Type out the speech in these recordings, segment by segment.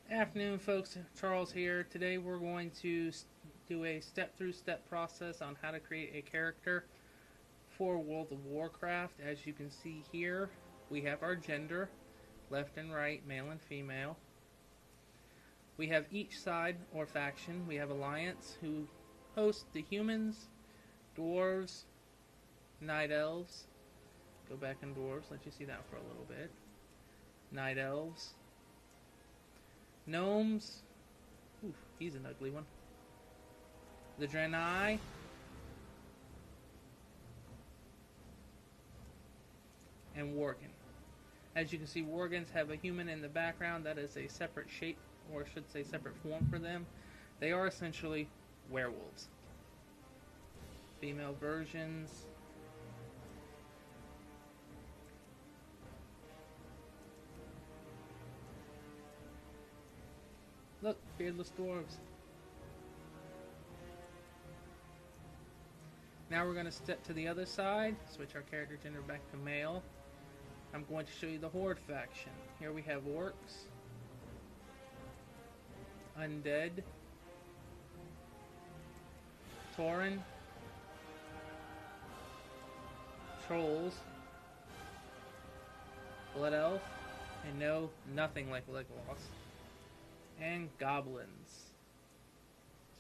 Afternoon, folks. Charles here. Today we're going to do a step-through-step process on how to create a character for World of Warcraft. As you can see here, we have our gender, left and right, male and female. We have each side or faction. We have Alliance, who host the humans, dwarves, night elves. Go back in dwarves, let you see that for a little bit. Night elves, gnomes. Ooh, he's an ugly one. The Draenei. And Worgen. As you can see, Worgens have a human in the background. That is a separate shape, or I should say separate form for them. They are essentially werewolves. Female versions. Look, beardless dwarves. Now we're going to step to the other side, switch our character gender back to male. I'm going to show you the Horde faction. Here we have orcs, undead, tauren, trolls, blood elf, and no, nothing like Legolas, and goblins.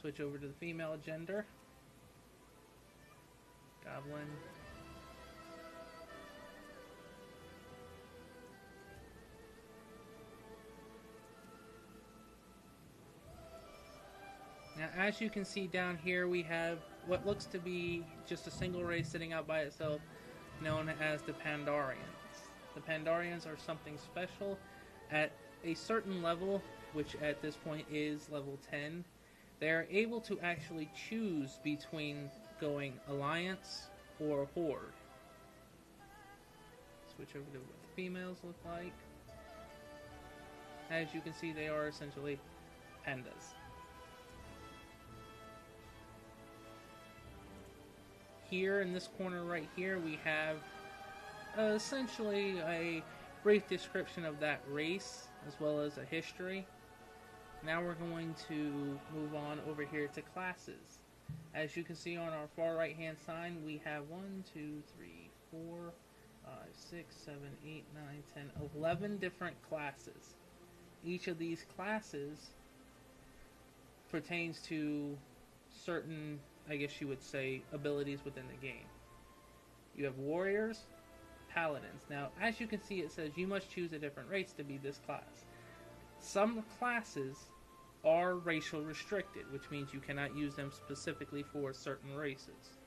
Switch over to the female gender. Goblin. Now, as you can see down here, we have what looks to be just a single race sitting out by itself, known as the Pandarians. The Pandarians are something special. At a certain level, which at this point is level 10, they are able to actually choose between going Alliance or Horde. Switch over to what the females look like. As you can see, they are essentially pandas. Here in this corner right here, we have essentially a brief description of that race, as well as a history. Now we're going to move on over here to classes. As you can see on our far right hand side, we have 1, 2, 3, 4, 5, 6, 7, 8, 9, 10, 11 different classes. Each of these classes pertains to certain, I guess you would say, abilities within the game. You have warriors, paladins. Now, as you can see, it says you must choose a different race to be this class. Some classes are racial restricted, which means you cannot use them specifically for certain races.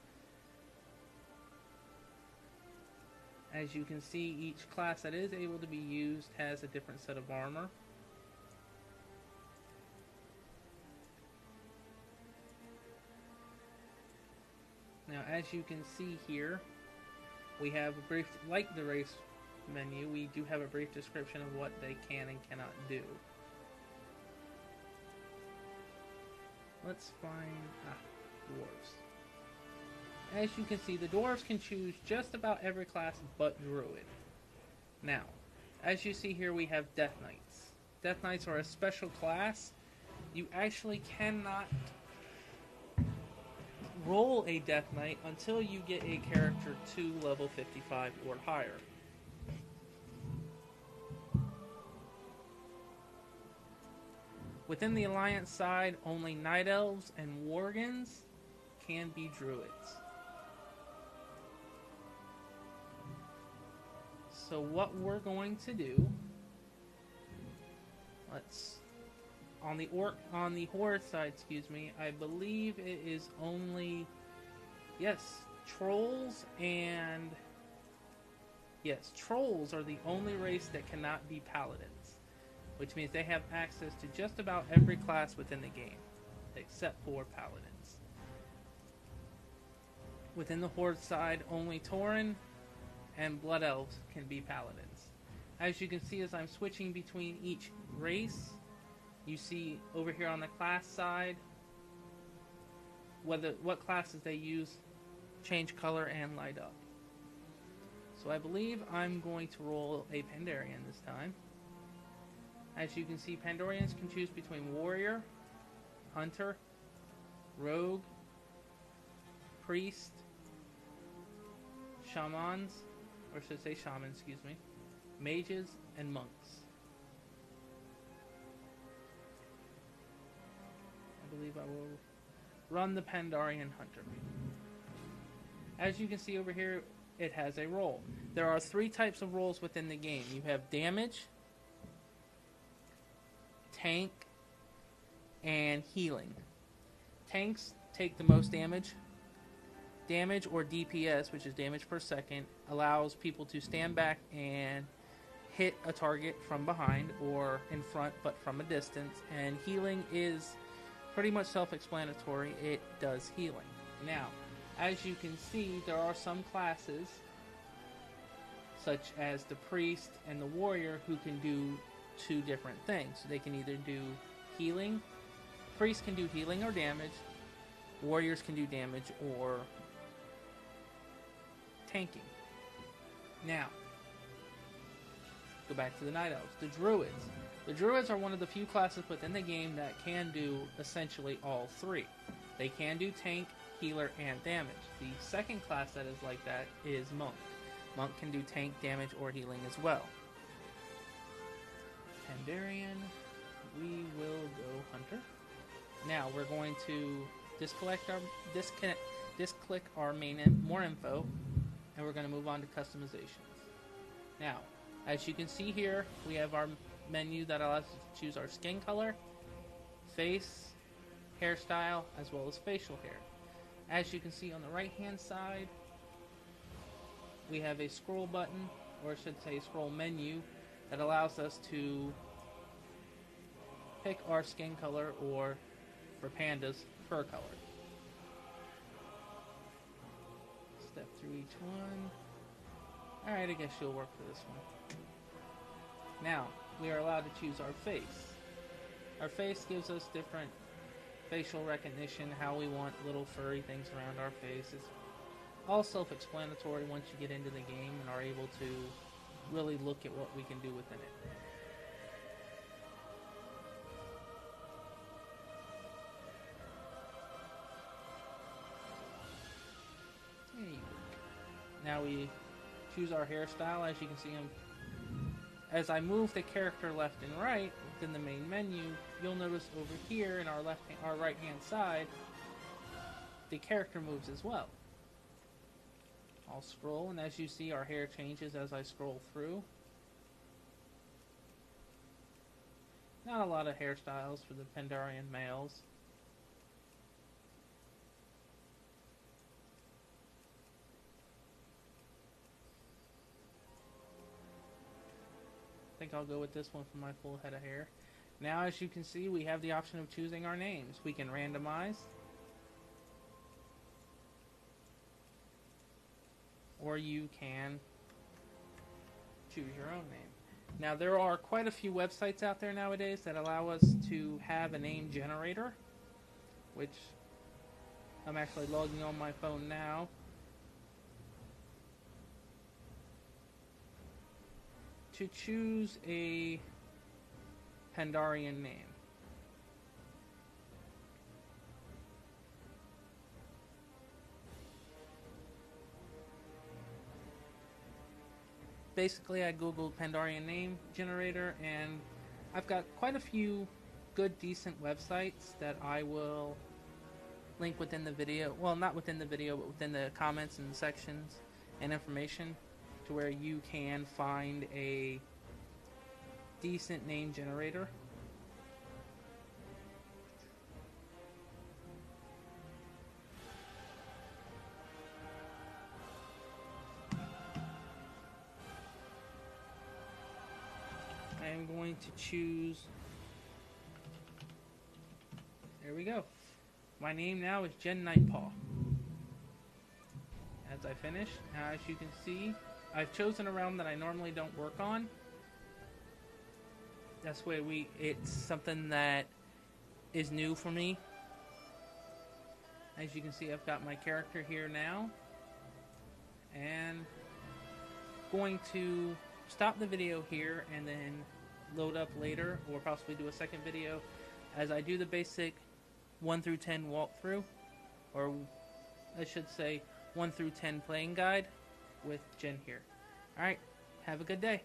As you can see, each class that is able to be used has a different set of armor. Now, as you can see here, we have a brief, like the race menu, we do have a brief description of what they can and cannot do. Let's find dwarves. As you can see, the dwarves can choose just about every class but druid. Now, as you see here, we have death knights. Death knights are a special class. You actually cannot roll a death knight until you get a character to level 55 or higher. Within the Alliance side, only Night Elves and Worgens can be Druids. So what we're going to do, on the Horde side, I believe it is only, trolls are the only race that cannot be paladins. Which means they have access to just about every class within the game, except for paladins. Within the Horde side, only tauren and blood elves can be paladins. As you can see, as I'm switching between each race, you see over here on the class side, what classes they use change color and light up. So I believe I'm going to roll a Pandarian this time. As you can see, Pandorians can choose between warrior, hunter, rogue, priest, shamans, or should I say shaman, excuse me, mages, and monks. I believe I will run the Pandorian hunter. As you can see over here, it has a role. There are 3 types of roles within the game. You have damage, tank, and healing. Tanks take the most damage. Damage, or DPS, which is damage per second, allows people to stand back and hit a target from behind or in front but from a distance. And healing is pretty much self-explanatory. It does healing. Now, as you can see, there are some classes such as the priest and the warrior who can do 2 different things. They can either do healing. Priests can do healing or damage. Warriors can do damage or tanking. Now, go back to the Night Elves. The Druids. The Druids are one of the few classes within the game that can do essentially all 3. They can do tank, healer, and damage. The second class that is like that is Monk. Monk can do tank, damage, or healing as well. Pandarian, we will go Hunter. Now we're going to disclick our main more info, and we're going to move on to customizations. Now, as you can see here, we have our menu that allows us to choose our skin color, face, hairstyle, as well as facial hair. As you can see on the right hand side, we have a scroll button, or I should say scroll menu, that allows us to pick our skin color, or for pandas, fur color. Step through each one. Alright, I guess you'll work for this one. Now, we are allowed to choose our face. Our face gives us different facial recognition, how we want little furry things around our face. It's all self-explanatory once you get into the game and are able to really look at what we can do within it. There you go. Now we choose our hairstyle. As you can see, as I move the character left and right within the main menu, you'll notice over here in our right hand side, the character moves as well. I'll scroll, and as you see, our hair changes as I scroll through. Not a lot of hairstyles for the Pandarian males. I think I'll go with this one for my full head of hair. Now, as you can see, we have the option of choosing our names. We can randomize, or you can choose your own name. Now, there are quite a few websites out there nowadays that allow us to have a name generator, which I'm actually logging on my phone now. To choose a Pandarian name. Basically, I googled Pandarian name generator, and I've got quite a few good, decent websites that I will link within the video. Well, not within the video, but within the comments and sections and information, to where you can find a decent name generator. I am going to choose, there we go. My name now is Jen Nightpaw. As I finish, now as you can see, I've chosen a realm that I normally don't work on. That's where it's something that is new for me. As you can see, I've got my character here now. And going to stop the video here and then load up later, or possibly do a second video, as I do the basic 1 through 10 walkthrough, or I should say 1 through 10 playing guide with Jen here. Alright, have a good day.